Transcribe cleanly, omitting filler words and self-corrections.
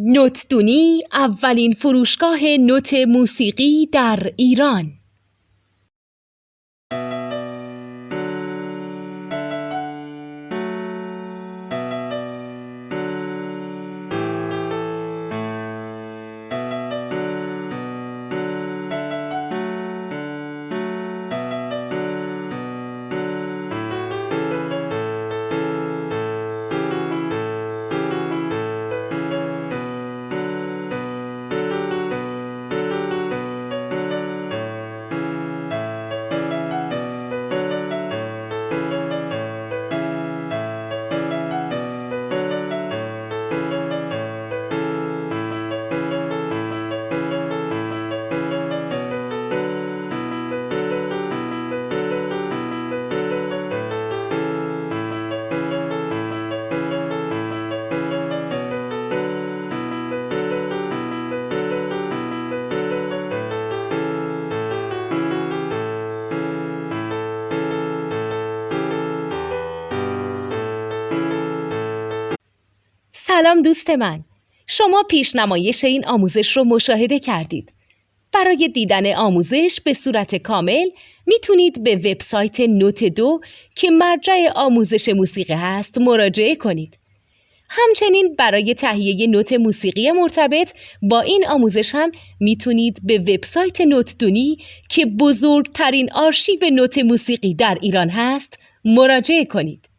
نوتدونی اولین فروشگاه نوت موسیقی در ایران. سلام دوست من، شما پیشنمایش این آموزش رو مشاهده کردید. برای دیدن آموزش به صورت کامل میتونید به وبسایت نوت 2 که مرجع آموزش موسیقی هست مراجعه کنید. همچنین برای تهیه نوت موسیقی مرتبط با این آموزش هم میتونید به وبسایت نوتدونی که بزرگترین آرشیو نوت موسیقی در ایران هست مراجعه کنید.